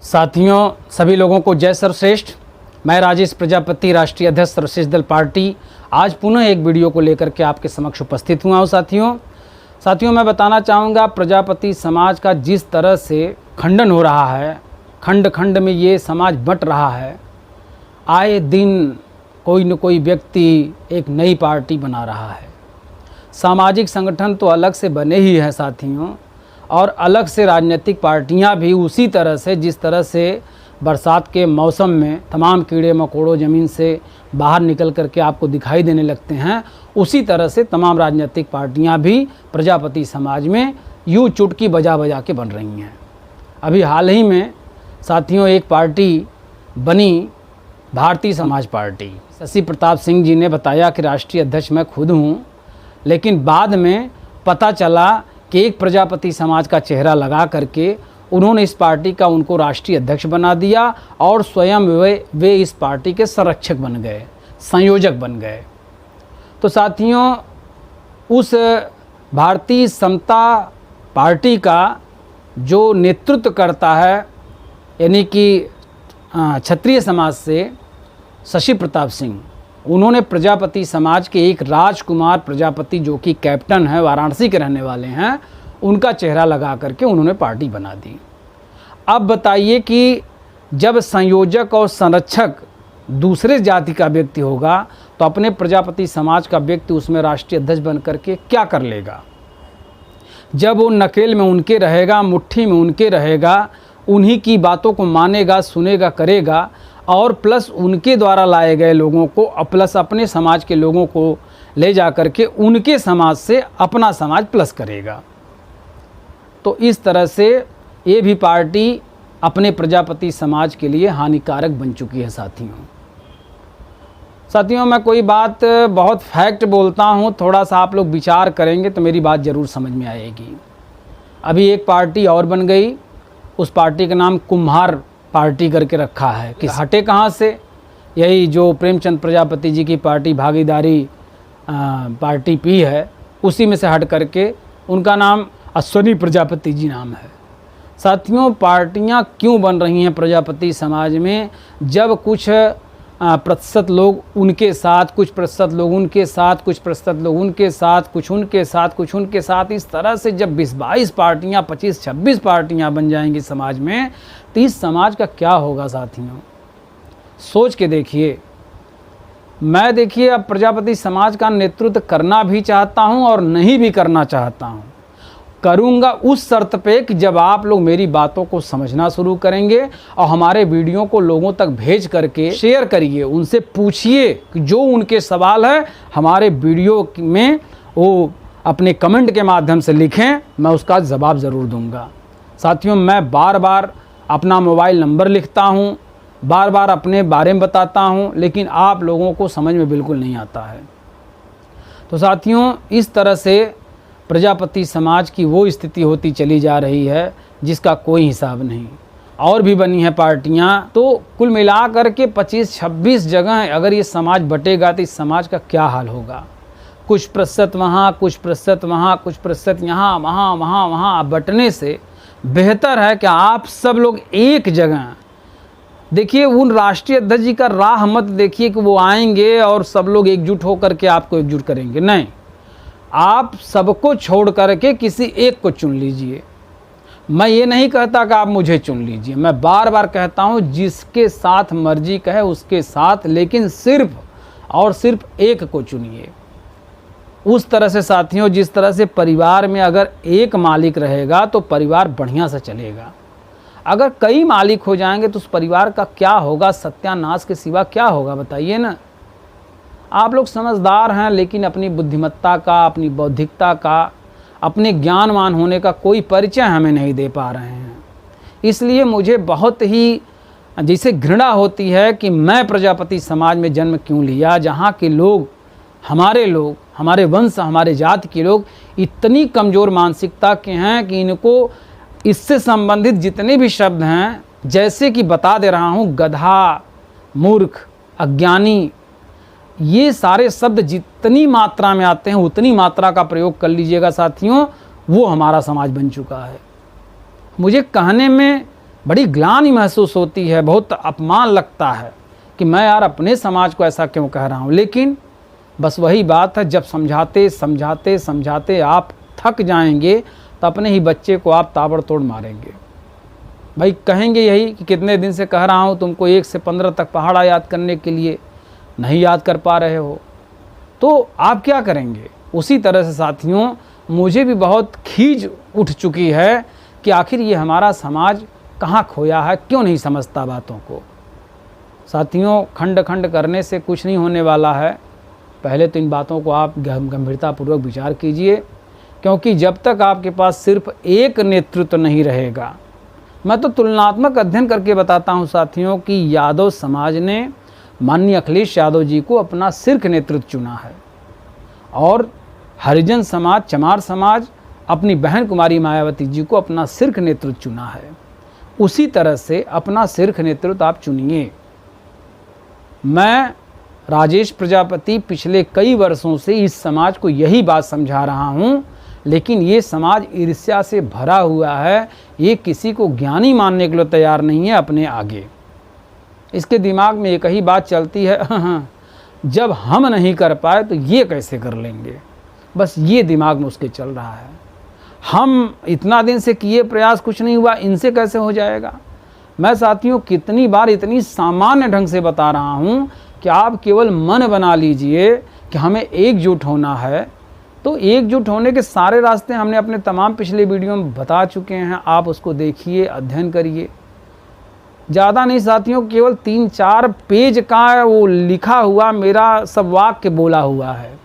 साथियों, सभी लोगों को जय सर्वश्रेष्ठ। मैं राजेश प्रजापति, राष्ट्रीय अध्यक्ष सर्वश्रेष्ठ दल पार्टी, आज पुनः एक वीडियो को लेकर के आपके समक्ष उपस्थित हुआ हूँ। साथियों मैं बताना चाहूँगा, प्रजापति समाज का जिस तरह से खंडन हो रहा है, खंड खंड में ये समाज बंट रहा है, आए दिन कोई न कोई व्यक्ति एक नई पार्टी बना रहा है। सामाजिक संगठन तो अलग से बने ही हैं साथियों, और अलग से राजनीतिक पार्टियां भी उसी तरह से, जिस तरह से बरसात के मौसम में तमाम कीड़े मकोड़ों ज़मीन से बाहर निकल करके आपको दिखाई देने लगते हैं, उसी तरह से तमाम राजनीतिक पार्टियां भी प्रजापति समाज में यूँ चुटकी बजा बजा के बन रही हैं। अभी हाल ही में साथियों एक पार्टी बनी, भारतीय समाज पार्टी। शशि प्रताप सिंह जी ने बताया कि राष्ट्रीय अध्यक्ष मैं खुद हूँ, लेकिन बाद में पता चला कि एक प्रजापति समाज का चेहरा लगा करके उन्होंने इस पार्टी का उनको राष्ट्रीय अध्यक्ष बना दिया और स्वयं वे इस पार्टी के संरक्षक बन गए, संयोजक बन गए। तो साथियों, उस भारतीय समता पार्टी का जो नेतृत्व करता है, यानी कि क्षत्रिय समाज से शशि प्रताप सिंह, उन्होंने प्रजापति समाज के एक राजकुमार प्रजापति, जो कि कैप्टन है, वाराणसी के रहने वाले हैं, उनका चेहरा लगा करके उन्होंने पार्टी बना दी। अब बताइए कि जब संयोजक और संरक्षक दूसरे जाति का व्यक्ति होगा, तो अपने प्रजापति समाज का व्यक्ति उसमें राष्ट्रीय अध्यक्ष बन करके क्या कर लेगा? जब वो नकेल में उनके रहेगा, मुट्ठी में उनके रहेगा, उन्हीं की बातों को मानेगा, सुनेगा, करेगा, और प्लस उनके द्वारा लाए गए लोगों को, प्लस अपने समाज के लोगों को ले जा कर के उनके समाज से अपना समाज प्लस करेगा। तो इस तरह से ये भी पार्टी अपने प्रजापति समाज के लिए हानिकारक बन चुकी है। साथियों मैं कोई बात बहुत फैक्ट बोलता हूँ, थोड़ा सा आप लोग विचार करेंगे तो मेरी बात ज़रूर समझ में आएगी। अभी एक पार्टी और बन गई, उस पार्टी का नाम कुम्हार पार्टी करके रखा है। कि हटे कहाँ से? यही जो प्रेमचंद प्रजापति जी की पार्टी भागीदारी पार्टी पी है, उसी में से हट करके उनका नाम अश्विनी प्रजापति जी नाम है। साथियों, पार्टियां क्यों बन रही हैं प्रजापति समाज में? जब कुछ प्रतिशत लोग उनके साथ, कुछ प्रतिशत लोग उनके साथ, कुछ प्रतिशत लोग उनके साथ, कुछ उनके साथ, कुछ उनके साथ, इस तरह से जब 20-22 पार्टियां, 25-26 पार्टियां बन जाएंगी समाज में, तो इस समाज का क्या होगा साथियों? सोच के देखिए। मैं देखिए अब प्रजापति समाज का नेतृत्व करना भी चाहता हूं और नहीं भी करना चाहता हूं। करूंगा उस शर्त पे कि जब आप लोग मेरी बातों को समझना शुरू करेंगे और हमारे वीडियो को लोगों तक भेज करके शेयर करिए, उनसे पूछिए कि जो उनके सवाल है हमारे वीडियो में वो अपने कमेंट के माध्यम से लिखें, मैं उसका जवाब ज़रूर दूंगा। साथियों, मैं बार बार अपना मोबाइल नंबर लिखता हूं, बार बार अपने बारे में बताता हूं, लेकिन आप लोगों को समझ में बिल्कुल नहीं आता है। तो साथियों, इस तरह से प्रजापति समाज की वो स्थिति होती चली जा रही है जिसका कोई हिसाब नहीं। और भी बनी हैं पार्टियां, तो कुल मिलाकर के 25-26 जगह अगर ये समाज बटेगा तो इस समाज का क्या हाल होगा? कुछ प्रतिशत वहाँ, कुछ प्रतिशत वहाँ, कुछ प्रतिशत यहाँ, वहाँ वहाँ वहाँ बटने से बेहतर है कि आप सब लोग एक जगह देखिए। उन राष्ट्रीय अध्यक्ष जी का राह मत देखिए कि वो आएंगे और सब लोग एकजुट होकर के आपको एकजुट करेंगे। नहीं, आप सबको छोड़ करके किसी एक को चुन लीजिए। मैं ये नहीं कहता कि आप मुझे चुन लीजिए, मैं बार बार कहता हूँ जिसके साथ मर्जी कहे उसके साथ, लेकिन सिर्फ और सिर्फ एक को चुनिए। उस तरह से साथियों, जिस तरह से परिवार में अगर एक मालिक रहेगा तो परिवार बढ़िया से चलेगा। अगर कई मालिक हो जाएंगे तो उस परिवार का क्या होगा? सत्यानाश के सिवा क्या होगा बताइए ना। आप लोग समझदार हैं, लेकिन अपनी बुद्धिमत्ता का, अपनी बौद्धिकता का, अपने ज्ञानवान होने का कोई परिचय हमें नहीं दे पा रहे हैं। इसलिए मुझे बहुत ही जैसे घृणा होती है कि मैं प्रजापति समाज में जन्म क्यों लिया, जहाँ के लोग, हमारे वंश, हमारे जाति के लोग इतनी कमज़ोर मानसिकता के हैं कि इनको इससे संबंधित जितने भी शब्द हैं, जैसे कि बता दे रहा हूँ, गधा, मूर्ख, अज्ञानी, ये सारे शब्द जितनी मात्रा में आते हैं उतनी मात्रा का प्रयोग कर लीजिएगा साथियों, वो हमारा समाज बन चुका है। मुझे कहने में बड़ी ग्लानि महसूस होती है, बहुत अपमान लगता है कि मैं यार अपने समाज को ऐसा क्यों कह रहा हूँ। लेकिन बस वही बात है, जब समझाते समझाते समझाते आप थक जाएंगे तो अपने ही बच्चे को आप ताबड़तोड़ मारेंगे। भाई कहेंगे यही कि कितने दिन से कह रहा हूँ तुमको 1 से 15 तक पहाड़ा याद करने के लिए, नहीं याद कर पा रहे हो, तो आप क्या करेंगे। उसी तरह से साथियों मुझे भी बहुत खीज उठ चुकी है कि आखिर ये हमारा समाज कहाँ खोया है, क्यों नहीं समझता बातों को। साथियों खंड खंड करने से कुछ नहीं होने वाला है, पहले तो इन बातों को आप गंभीरतापूर्वक विचार कीजिए, क्योंकि जब तक आपके पास सिर्फ एक नेतृत्व नहीं रहेगा। मैं तो तुलनात्मक अध्ययन करके बताता हूं साथियों कि यादव समाज ने माननीय अखिलेश यादव जी को अपना शीर्ष नेतृत्व चुना है, और हरिजन समाज, चमार समाज अपनी बहन कुमारी मायावती जी को अपना शीर्ष नेतृत्व चुना है। उसी तरह से अपना शीर्ष नेतृत्व आप चुनिए। मैं राजेश प्रजापति पिछले कई वर्षों से इस समाज को यही बात समझा रहा हूँ, लेकिन ये समाज ईर्ष्या से भरा हुआ है, ये किसी को ज्ञानी मानने के लिए तैयार नहीं है अपने आगे। इसके दिमाग में एक ही बात चलती है, जब हम नहीं कर पाए तो ये कैसे कर लेंगे, बस ये दिमाग में उसके चल रहा है। हम इतना दिन से किए प्रयास कुछ नहीं हुआ, इनसे कैसे हो जाएगा। मैं साथियों कितनी बार इतनी सामान्य ढंग से बता रहा हूँ कि आप केवल मन बना लीजिए कि हमें एकजुट होना है, तो एकजुट होने के सारे रास्ते हमने अपने तमाम पिछले वीडियो में बता चुके हैं। आप उसको देखिए, अध्ययन करिए। ज़्यादा नहीं साथियों, केवल 3-4 पेज का वो लिखा हुआ मेरा सब वाक्य बोला हुआ है।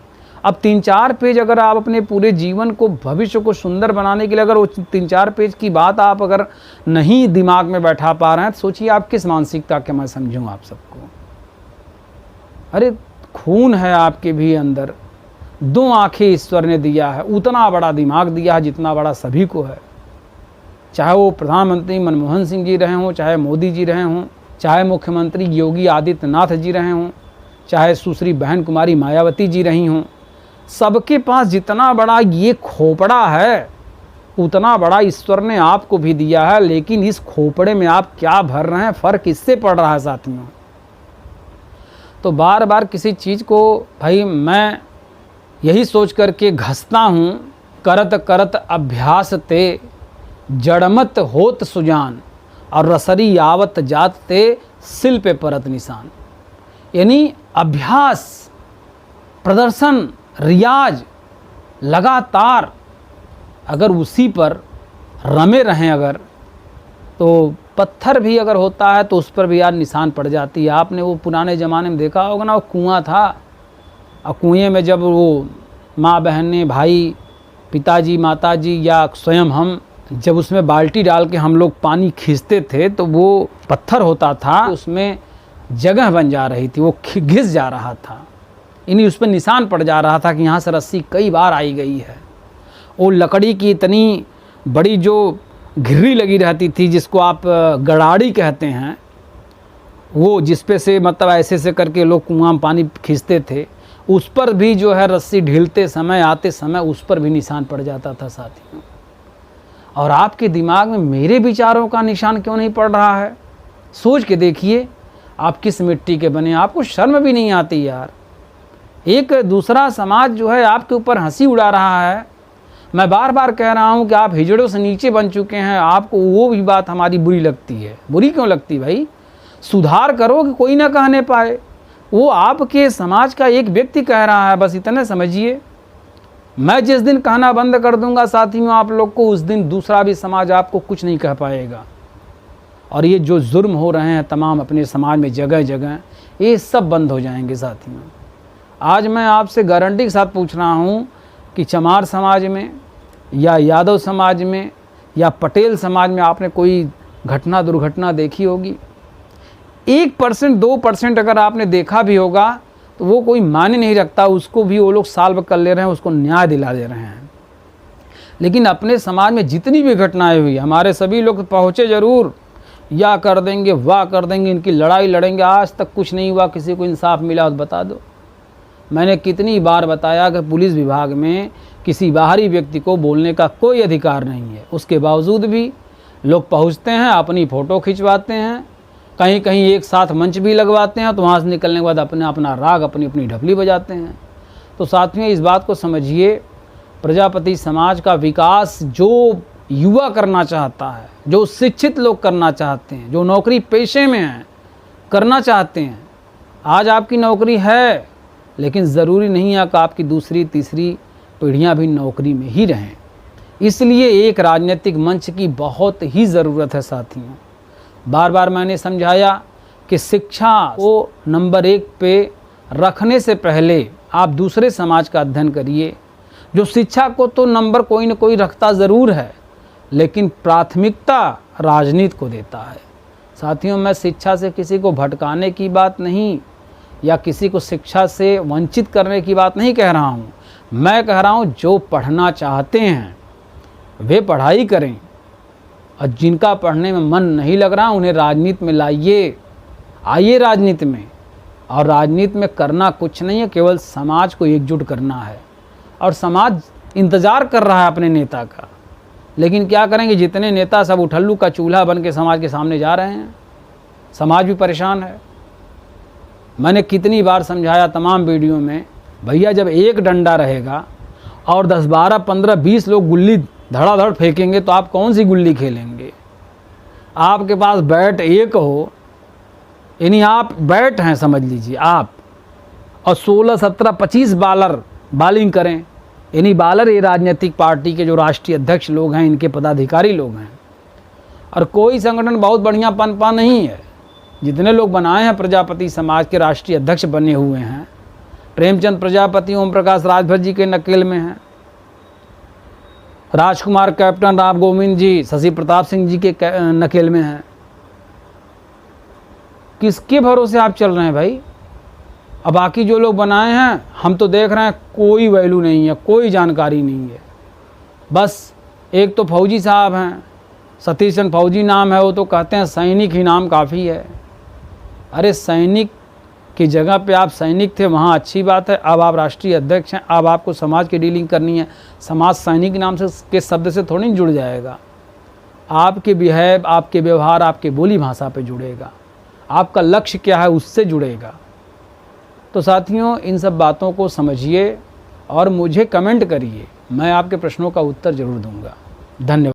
अब 3-4 पेज अगर आप अपने पूरे जीवन को, भविष्य को सुंदर बनाने के लिए अगर वो 3-4 पेज की बात आप अगर नहीं दिमाग में बैठा पा रहे हैं, तो सोचिए आप किस मानसिकता के मैं समझूँ आप सबको। अरे खून है आपके भी अंदर, 2 आँखें ईश्वर ने दिया है, उतना बड़ा दिमाग दिया है जितना बड़ा सभी को है। चाहे वो प्रधानमंत्री मनमोहन सिंह जी रहे हों, चाहे मोदी जी रहे हों, चाहे मुख्यमंत्री योगी आदित्यनाथ जी रहे हों, चाहे सुश्री बहन कुमारी मायावती जी रही हों, सबके पास जितना बड़ा ये खोपड़ा है उतना बड़ा ईश्वर ने आपको भी दिया है। लेकिन इस खोपड़े में आप क्या भर रहे हैं, फ़र्क इससे पड़ रहा है साथियों। तो बार बार किसी चीज़ को भाई मैं यही सोच करके घसता हूँ, करत करत अभ्यास ते जड़मत होत सुजान, और रसरी आवत जात ते सिल पे परत निशान। यानी अभ्यास, प्रदर्शन, रियाज लगातार अगर उसी पर रमे रहें अगर, तो पत्थर भी अगर होता है तो उस पर भी यार निशान पड़ जाती है। आपने वो पुराने ज़माने में देखा होगा ना, वो कुआं था, और कुएं में जब वो माँ बहनें, भाई, पिताजी, माताजी या स्वयं हम जब उसमें बाल्टी डाल के हम लोग पानी खींचते थे, तो वो पत्थर होता था, उसमें जगह बन जा रही थी, वो घिस जा रहा था, यानी उस पर निशान पड़ जा रहा था कि यहाँ से रस्सी कई बार आई गई है। वो लकड़ी की इतनी बड़ी जो घिर्री लगी रहती थी, जिसको आप गड़ाड़ी कहते हैं, वो जिस पे से मतलब ऐसे से करके लोग कुआं में पानी खींचते थे, उस पर भी जो है रस्सी ढीलते समय, आते समय उस पर भी निशान पड़ जाता था साथियों। और आपके दिमाग में मेरे विचारों का निशान क्यों नहीं पड़ रहा है? सोच के देखिए, आप किस मिट्टी के बने, आपको शर्म भी नहीं आती यार। एक दूसरा समाज जो है आपके ऊपर हंसी उड़ा रहा है। मैं बार बार कह रहा हूँ कि आप हिजड़ों से नीचे बन चुके हैं, आपको वो भी बात हमारी बुरी लगती है। बुरी क्यों लगती भाई? सुधार करो कि कोई ना कहने पाए। वो आपके समाज का एक व्यक्ति कह रहा है, बस इतने समझिए। मैं जिस दिन कहना बंद कर दूंगा साथियों आप लोग को, उस दिन दूसरा भी समाज आपको कुछ नहीं कह पाएगा। और ये जो जुर्म हो रहे हैं तमाम अपने समाज में जगह जगह, ये सब बंद हो जाएंगे साथियों। आज मैं आपसे गारंटी के साथ पूछ रहा हूँ कि चमार समाज में या यादव समाज में या पटेल समाज में आपने कोई घटना दुर्घटना देखी होगी? 1% 2% अगर आपने देखा भी होगा तो वो कोई मायने नहीं रखता, उसको भी वो लोग सॉल्व कर ले रहे हैं, उसको न्याय दिला दे रहे हैं। लेकिन अपने समाज में जितनी भी घटनाएं हुई, हमारे सभी लोग पहुँचे ज़रूर, या कर देंगे वाह कर देंगे, इनकी लड़ाई लड़ेंगे, आज तक कुछ नहीं हुआ। किसी को इंसाफ मिला तो बता दो। मैंने कितनी बार बताया कि पुलिस विभाग में किसी बाहरी व्यक्ति को बोलने का कोई अधिकार नहीं है, उसके बावजूद भी लोग पहुंचते हैं, अपनी फ़ोटो खिंचवाते हैं, कहीं कहीं एक साथ मंच भी लगवाते हैं, तो वहाँ से निकलने के बाद अपना राग अपनी अपनी ढपली बजाते हैं। तो साथियों, इस बात को समझिए, प्रजापति समाज का विकास जो युवा करना चाहता है, जो शिक्षित लोग करना चाहते हैं, जो नौकरी पेशे में हैं करना चाहते हैं, आज आपकी नौकरी है, लेकिन ज़रूरी नहीं है कि आपकी दूसरी तीसरी पीढ़ियां भी नौकरी में ही रहें। इसलिए एक राजनीतिक मंच की बहुत ही ज़रूरत है साथियों। बार बार मैंने समझाया कि शिक्षा को नंबर 1 पे रखने से पहले आप दूसरे समाज का अध्ययन करिए। जो शिक्षा को तो नंबर कोई न कोई रखता ज़रूर है, लेकिन प्राथमिकता राजनीति को देता है। साथियों, मैं शिक्षा से किसी को भटकाने की बात नहीं या किसी को शिक्षा से वंचित करने की बात नहीं कह रहा हूँ। मैं कह रहा हूँ जो पढ़ना चाहते हैं वे पढ़ाई करें, और जिनका पढ़ने में मन नहीं लग रहा उन्हें राजनीति में लाइए, आइए राजनीति में। और राजनीति में करना कुछ नहीं है, केवल समाज को एकजुट करना है। और समाज इंतज़ार कर रहा है अपने नेता का, लेकिन क्या करेंगे, जितने नेता सब उठल्लू का चूल्हा बन के समाज के सामने जा रहे हैं, समाज भी परेशान है। मैंने कितनी बार समझाया तमाम वीडियो में, भैया जब एक डंडा रहेगा और 10, 12, 15, 20 लोग गुल्ली धड़ाधड़ फेंकेंगे तो आप कौन सी गुल्ली खेलेंगे। आपके पास बैट एक हो, यानी आप बैट हैं समझ लीजिए आप, और 16, 17, 25 बॉलर बॉलिंग करें, यानी बॉलर ये राजनीतिक पार्टी के जो राष्ट्रीय अध्यक्ष लोग हैं, इनके पदाधिकारी लोग हैं। और कोई संगठन बहुत बढ़िया पनपा नहीं है। जितने लोग बनाए हैं प्रजापति समाज के राष्ट्रीय अध्यक्ष बने हुए हैं, प्रेमचंद प्रजापति ओम प्रकाश राजभर जी के नकेल में हैं, राजकुमार कैप्टन राम गोविंद जी शशि प्रताप सिंह जी के नकेल में हैं। किसके भरोसे आप चल रहे हैं भाई। अब बाकी जो लोग बनाए हैं, हम तो देख रहे हैं कोई वैल्यू नहीं है, कोई जानकारी नहीं है। बस एक तो फौजी साहब हैं, सतीश चंद्र फौजी नाम है, वो तो कहते हैं सैनिक ही नाम काफ़ी है। अरे सैनिक की जगह पे आप सैनिक थे, वहाँ अच्छी बात है। अब आप राष्ट्रीय अध्यक्ष हैं, अब आपको समाज की डीलिंग करनी है। समाज सैनिक नाम से के शब्द से थोड़ी जुड़ जाएगा। आपके बिहेव, आपके व्यवहार, आपके बोली भाषा पे जुड़ेगा। आपका लक्ष्य क्या है उससे जुड़ेगा। तो साथियों, इन सब बातों को समझिए और मुझे कमेंट करिए, मैं आपके प्रश्नों का उत्तर ज़रूर दूंगा। धन्यवाद।